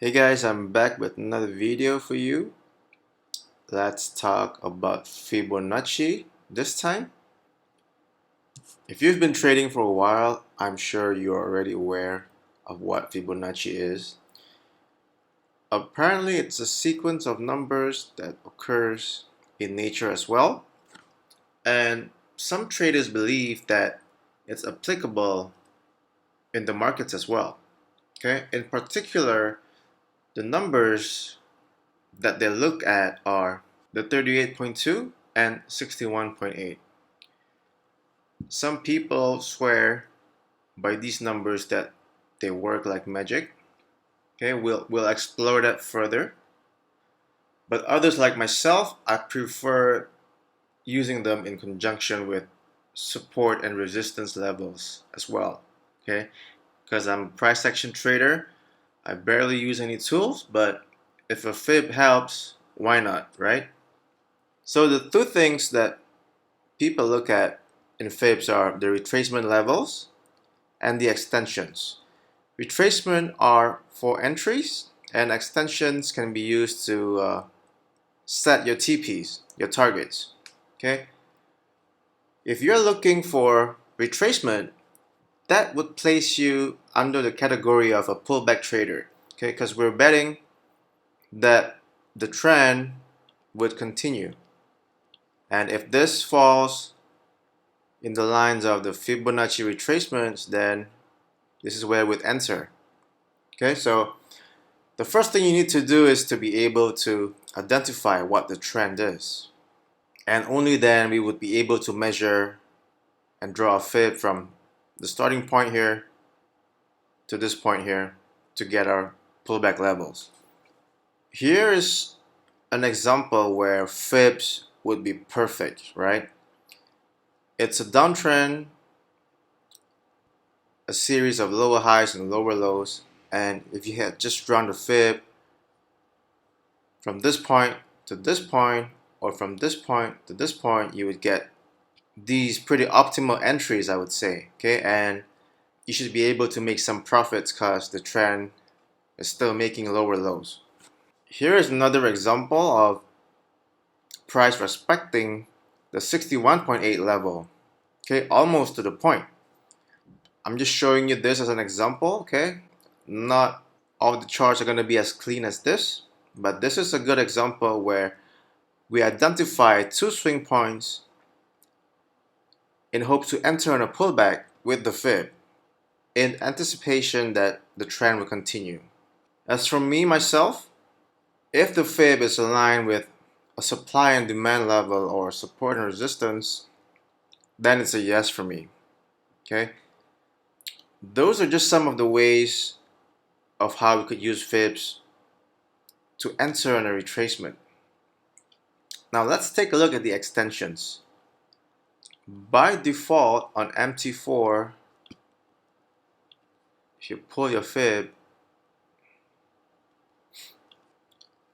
Hey guys, I'm back with another video for you. Let's talk about Fibonacci this time. If you've been trading for a while, I'm sure you're already aware of what Fibonacci is. Apparently, it's a sequence of numbers that occurs in nature as well. And some traders believe that it's applicable in the markets as well. Okay, in particular, the numbers that they look at are the 38.2 and 61.8. Some people swear by these numbers that they work like magic. Okay, we'll explore that further. But others like myself, I prefer using them in conjunction with support and resistance levels as well. Okay, because I'm a price action trader, I barely use any tools, but if a fib helps, why not, right? So the two things that people look at in fibs are the retracement levels and the extensions. Retracement are for entries, and extensions can be used to set your TPs, your targets. Okay, if you're looking for retracement, that would place you under the category of a pullback trader. Okay, because we're betting that the trend would continue, and if this falls in the lines of the Fibonacci retracements, then this is where we'd enter. Okay, so the first thing you need to do is to be able to identify what the trend is. And only then we would be able to measure and draw a fib from the starting point here to this point here to get our pullback levels. Here is an example where fibs would be perfect, right? It's a downtrend, a series of lower highs and lower lows, and if you had just drawn the fib from this point to this point, or from this point to this point, you would get these pretty optimal entries, I would say. Okay, and you should be able to make some profits because the trend is still making lower lows. Here is another example of price respecting the 61.8 level. Okay, almost to the point. I'm just showing you this as an example. Okay, not all the charts are going to be as clean as this, but this is a good example where we identify two swing points in hopes to enter on a pullback with the fib in anticipation that the trend will continue. As for me myself, if the fib is aligned with a supply and demand level or support and resistance, then it's a yes for me. Okay, those are just some of the ways of how we could use fibs to enter on a retracement. Now let's take a look at the extensions. By default on MT4, if you pull your fib,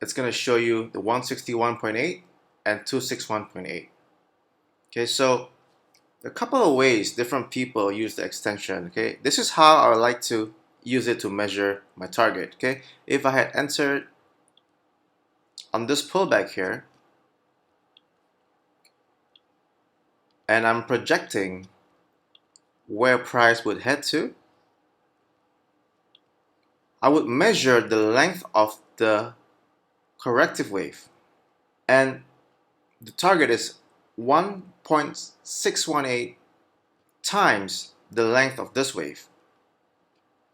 it's going to show you the 161.8 and 261.8. Okay, so a couple of ways different people use the extension. Okay, this is how I like to use it to measure my target. Okay, if I had entered on this pullback here, and I'm projecting where price would head to, I would measure the length of the corrective wave, and the target is 1.618 times the length of this wave.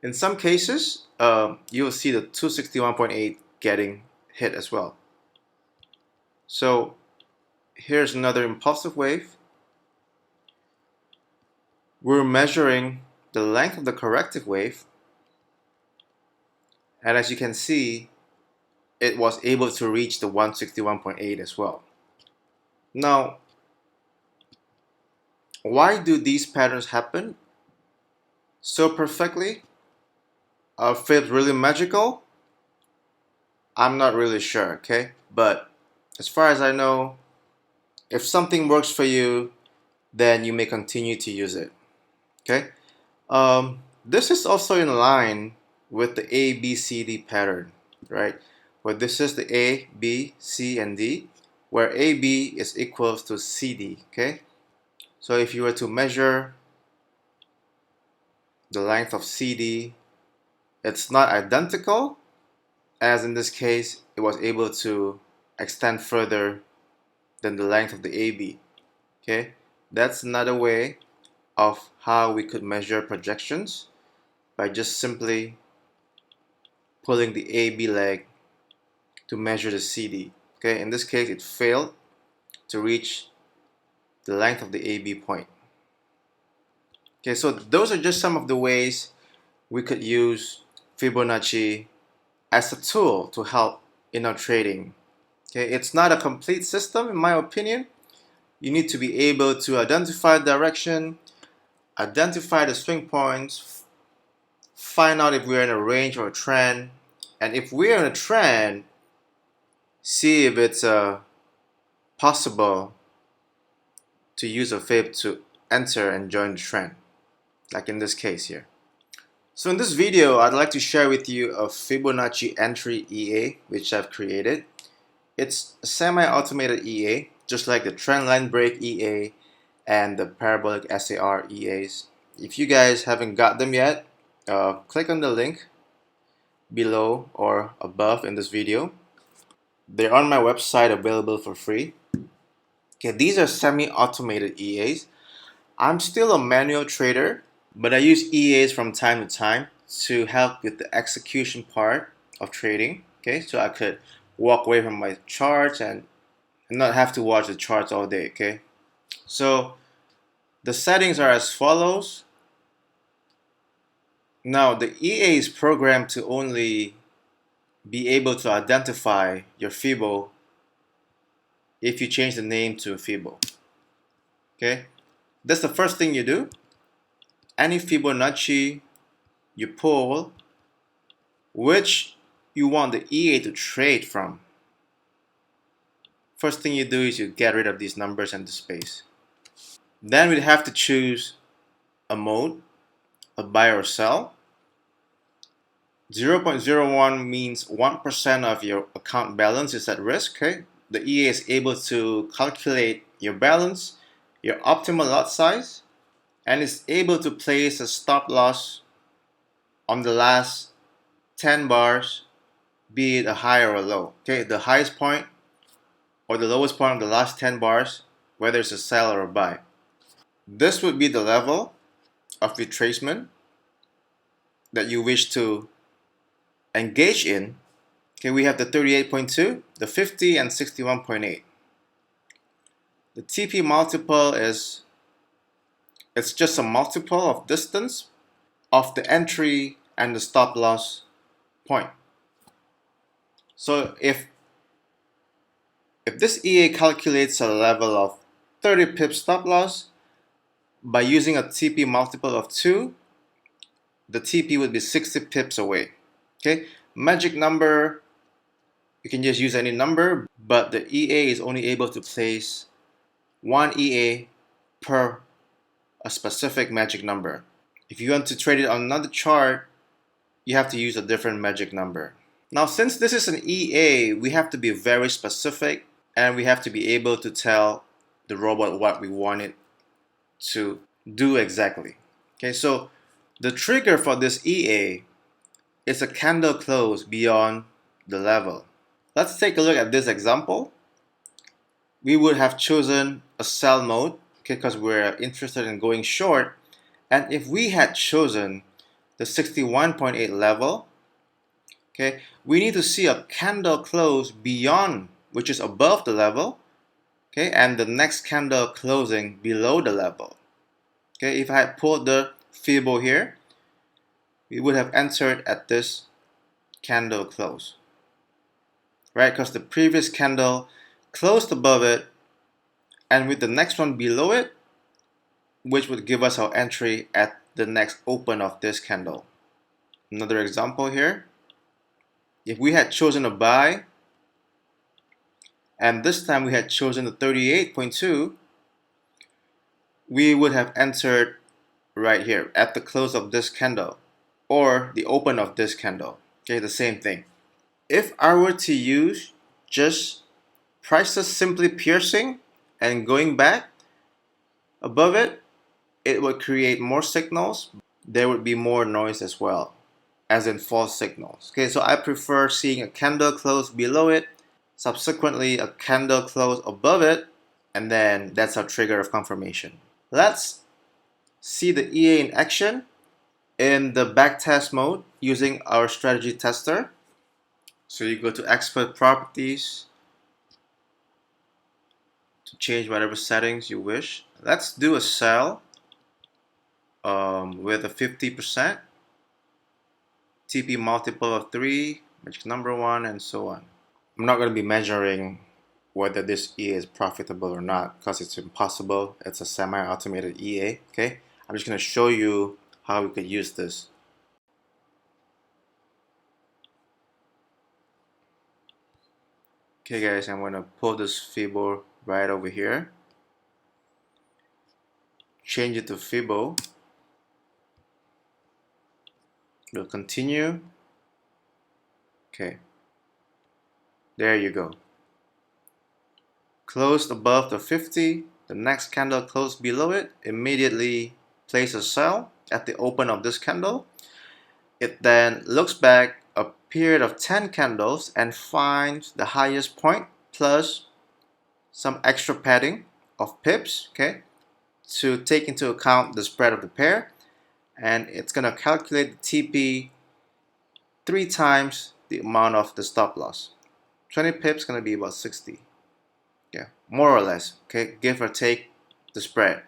In some cases, you will see the 261.8 getting hit as well. So here's another impulsive wave. We're measuring the length of the corrective wave, and as you can see, it was able to reach the 161.8 as well. Now, why do these patterns happen so perfectly? Are fibs really magical? I'm not really sure, okay? But as far as I know, if something works for you, then you may continue to use it, okay? This is also in line with the ABCD pattern, right? Where this is the A, B, C, and D, where AB is equals to CD, okay? So if you were to measure the length of CD, it's not identical, as in this case, it was able to extend further than the length of the AB, okay? That's another way of how we could measure projections by just simply pulling the AB leg to measure the CD. Okay, in this case, it failed to reach the length of the AB point. Okay, so those are just some of the ways we could use Fibonacci as a tool to help in our trading. Okay, it's not a complete system, in my opinion. You need to be able to identify direction, identify the swing points, find out if we're in a range or a trend, and if we're in a trend, see if it's possible to use a fib to enter and join the trend, like in this case here. So in this video, I'd like to share with you a Fibonacci entry EA which I've created. It's a semi-automated EA, just like the trendline break EA and the parabolic SAR EAs. If you guys haven't got them yet, click on the link below or above in this video. They're on my website, available for free. Okay, these are semi-automated EAs. I'm still a manual trader, but I use EAs from time to time to help with the execution part of trading. Okay, so I could walk away from my charts and not have to watch the charts all day. Okay, so the settings are as follows. Now, the EA is programmed to only be able to identify your Fibo if you change the name to Fibo. Okay, that's the first thing you do. Any Fibonacci you pull, which you want the EA to trade from, first thing you do is you get rid of these numbers and the space. Then we'd have to choose a mode, a buy or sell. 0.01 means 1% of your account balance is at risk. Okay, the EA is able to calculate your balance, your optimal lot size, and is able to place a stop loss on the last 10 bars, be it a high or a low. Okay, the highest point or the lowest point of the last 10 bars, whether it's a sell or a buy. This would be the level of retracement that you wish to engage in. Okay, we have the 38.2, the 50, and 61.8. The TP multiple it's just a multiple of distance of the entry and the stop loss point. So if this EA calculates a level of 30 pips stop loss by using a TP multiple of 2, the TP would be 60 pips away. Okay, magic number, you can just use any number, but the EA is only able to place one EA per a specific magic number. If you want to trade it on another chart, you have to use a different magic number. Now, since this is an EA, we have to be very specific and we have to be able to tell the robot what we want it to do exactly. Okay, so the trigger for this EA is a candle close beyond the level. Let's take a look at this example. We would have chosen a sell mode, okay, because we're interested in going short. And if we had chosen the 61.8 level, okay, we need to see a candle close beyond, which is above the level, okay, and the next candle closing below the level. Okay, if I had pulled the Fibo here, we would have entered at this candle close, right? Because the previous candle closed above it, and with the next one below it, which would give us our entry at the next open of this candle. Another example here. If we had chosen a buy, and this time we had chosen the 38.2, we would have entered right here at the close of this candle or the open of this candle. Okay, the same thing. if I were to use just prices simply piercing and going back above it, it would create more signals. There would be more noise as well, as in false signals. Okay, so I prefer seeing a candle close below it, subsequently a candle close above it, and then that's our trigger of confirmation. Let's see the EA in action in the backtest mode using our strategy tester. So you go to expert properties to change whatever settings you wish. Let's do a sell with a 50%, TP multiple of 3, magic number 1, and so on. I'm not going to be measuring whether this EA is profitable or not because it's impossible. It's a semi-automated EA. Okay, I'm just going to show you how we could use this. Okay guys, I'm going to pull this Fibo right over here, change it to Fibo. We'll continue. Okay, there you go. Closed above the 50, the next candle closed below it, immediately place a sell at the open of this candle. It then looks back a period of 10 candles and finds the highest point plus some extra padding of pips, okay, to take into account the spread of the pair, and it's going to calculate the TP 3 times the amount of the stop loss. 20 pips going to be about 60. Yeah, more or less, okay, give or take the spread.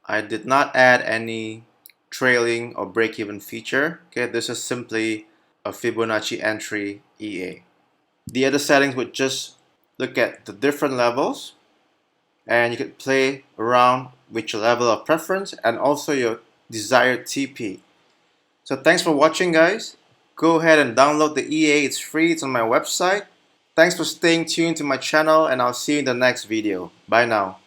I did not add any trailing or break-even feature. Okay, this is simply a Fibonacci entry EA. The other settings would just look at the different levels, and you could play around with your level of preference and also your desired TP. So thanks for watching guys. Go ahead and download the EA, it's free, it's on my website. Thanks for staying tuned to my channel, and I'll see you in the next video. Bye now.